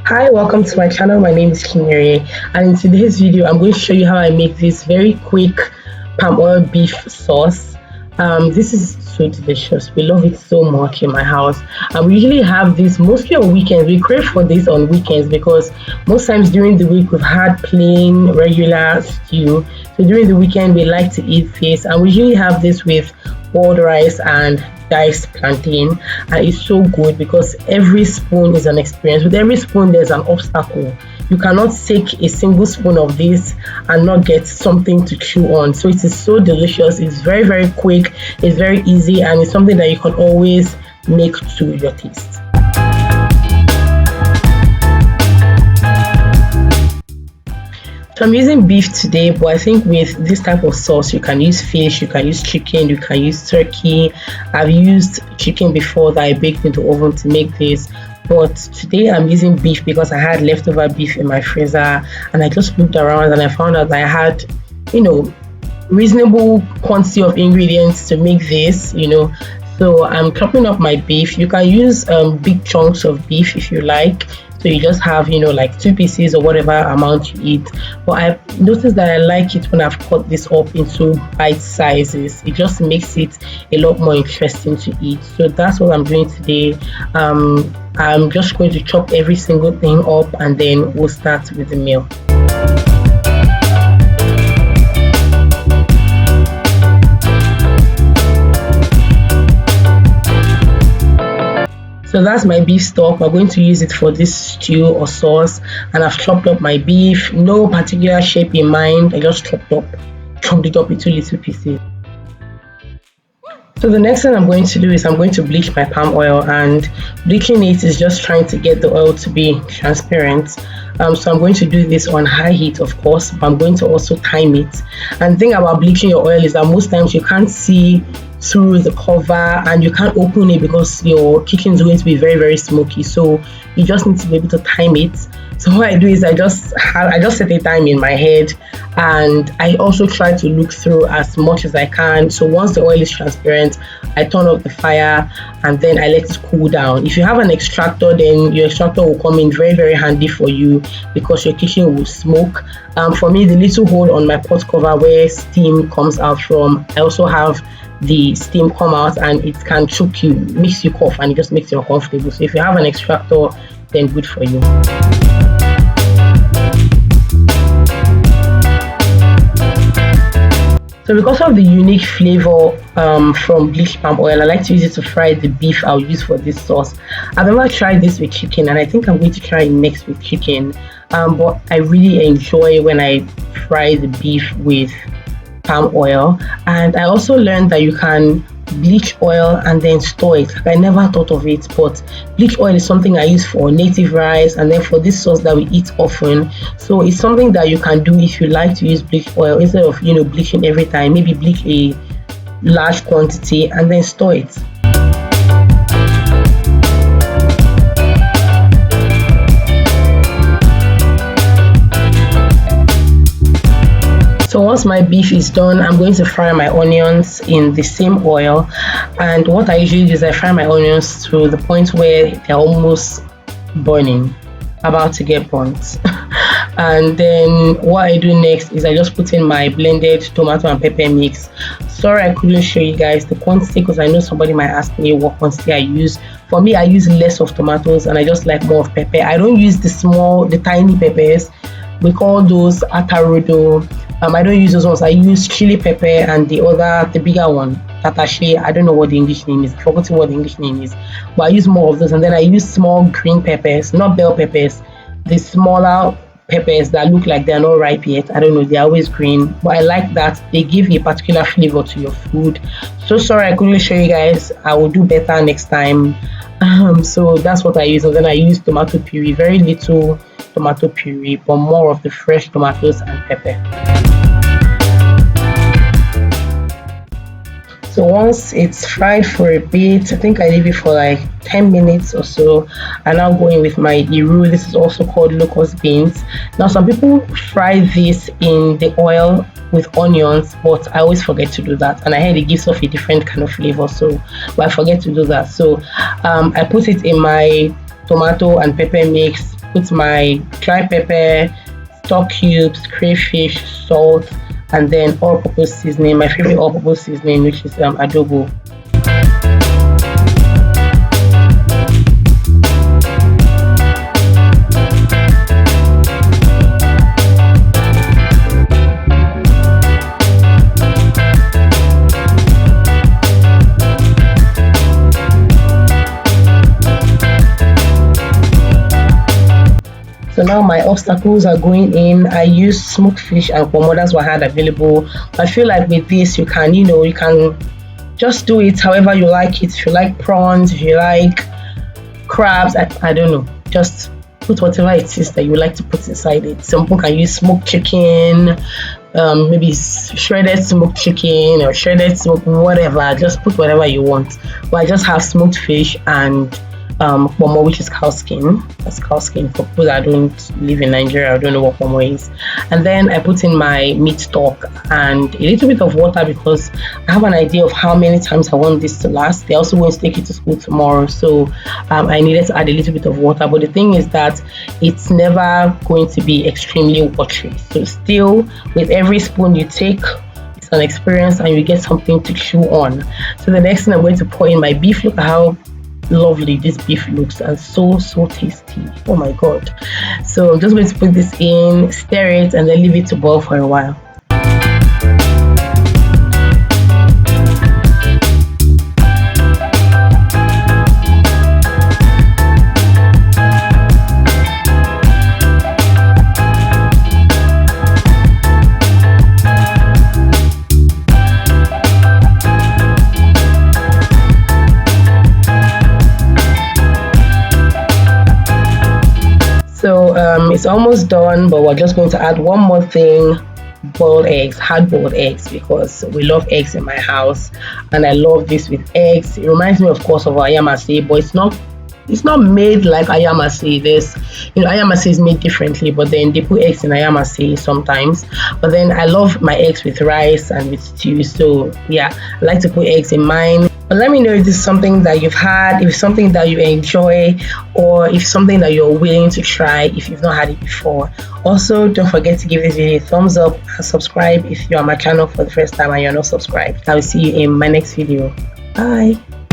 Hi, welcome to my channel. My name is Kinyere, and in today's video, I'm going to show you how I make this very quick palm oil beef sauce. This is so delicious. We love it so much in my house, and we usually have this mostly on weekends. We crave for this on weekends because most times during the week we've had plain regular stew. So during the weekend we like to eat this, and we usually have this with boiled rice and diced plantain, and it's so good because every spoon is an experience. With every spoon there's an obstacle. You cannot take a single spoon of this and not get something to chew on. So it is so delicious. It's very quick, it's very easy, and it's something that you can always make to your taste. So I'm using beef today, but I think with this type of sauce you can use fish, you can use chicken, you can use turkey. I've used chicken before that I baked into the oven to make this, but today I'm using beef because I had leftover beef in my freezer, and I just looked around and I found out that I had, reasonable quantity of ingredients to make this. So I'm chopping up my beef. You can use big chunks of beef if you like. So you just have, like 2 pieces or whatever amount you eat. But I've noticed that I like it when I've cut this up into bite sizes. It just makes it a lot more interesting to eat. So that's what I'm doing today. I'm just going to chop every single thing up, and then we'll start with the meal. So that's my beef stock. We're going to use it for this stew or sauce, and I've chopped up my beef, no particular shape in mind. I just chopped it up into little pieces. So the next thing I'm going to do is I'm going to bleach my palm oil, and bleaching it is just trying to get the oil to be transparent. So I'm going to do this on high heat, of course, but I'm going to also time it. And the thing about bleaching your oil is that most times you can't see through the cover and you can't open it because your kitchen is going to be very smoky. So you just need to be able to time it. So what I do is I just set a time in my head, and I also try to look through as much as I can. So once the oil is transparent, I turn off the fire and then I let it cool down. If you have an extractor, then your extractor will come in very handy for you because your kitchen will smoke. For me, the little hole on my pot cover where steam comes out from, I also have the steam come out, and it can choke you, makes you cough, and it just makes you uncomfortable. So if you have an extractor, then good for you. So because of the unique flavor from bleached palm oil, I like to use it to fry the beef I'll use for this sauce. I've never tried this with chicken, and I think I'm going to try it next with chicken. But I really enjoy when I fry the beef with palm oil. And I also learned that you can bleach oil and then store it. I never thought of it, but bleach oil is something I use for native rice and then for this sauce that we eat often. So it's something that you can do if you like to use bleach oil instead of bleaching every time. Maybe bleach a large quantity and then store it. So once my beef is done, I'm going to fry my onions in the same oil. And what I usually do is I fry my onions to the point where they're almost burning, about to get burnt. And then what I do next is I just put in my blended tomato and pepper mix. Sorry I couldn't show you guys the quantity because I know somebody might ask me what quantity I use. For me, I use less of tomatoes and I just like more of pepper. I don't use the tiny peppers. We call those atarodo. I don't use those ones. I use chili pepper and the bigger one, tatache. I don't know what the English name is. I've forgotten what the English name is. But I use more of those, and then I use small green peppers, not bell peppers, the smaller peppers that look like they're not ripe yet. I don't know, they're always green, but I like that. They give a particular flavor to your food. So sorry I couldn't show you guys. I will do better next time. So that's what I use, and then I use tomato puree, very little tomato puree, but more of the fresh tomatoes and pepper. So once it's fried for a bit, I think I leave it for like 10 minutes or so. I now go in with my iru. This is also called locust beans. Now some people fry this in the oil with onions, but I always forget to do that, and I heard it gives off a different kind of flavor, so but I forget to do that. So I put it in my tomato and pepper mix, put my dry pepper, stock cubes, crayfish, salt, and then all-purpose seasoning. My favorite all-purpose seasoning, which is adobo. So now my obstacles are going in. I use smoked fish and pomo. That's what I had available. I feel like with this, you can, you can just do it however you like it. If you like prawns, if you like crabs, I don't know. Just put whatever it is that you like to put inside it. Some people can use smoked chicken, maybe shredded smoked chicken or shredded smoked whatever. Just put whatever you want. But I just have smoked fish and pomo, which is cow skin. That's cow skin for people that don't live in Nigeria. I don't know what pomo is. And then I put in my meat stock and a little bit of water because I have an idea of how many times I want this to last. They're also going to take it to school tomorrow, so I needed to add a little bit of water. But the thing is that it's never going to be extremely watery. So still, with every spoon you take, it's an experience and you get something to chew on. So the next thing I'm going to pour in my beef. Look at how lovely this beef looks and so tasty. Oh my god. So I'm just going to put this in, stir it, and then leave it to boil for a while. So it's almost done, but we're just going to add one more thing: boiled eggs, hard-boiled eggs, because we love eggs in my house, and I love this with eggs. It reminds me, of course, of ayamase, but it's not made like ayamase. There's, ayamase is made differently, but then they put eggs in ayamase sometimes. But then I love my eggs with rice and with stew. So yeah, I like to put eggs in mine. But let me know if this is something that you've had, if it's something that you enjoy, or if it's something that you're willing to try if you've not had it before. Also, don't forget to give this video a thumbs up and subscribe if you're on my channel for the first time and you're not subscribed. I will see you in my next video. Bye.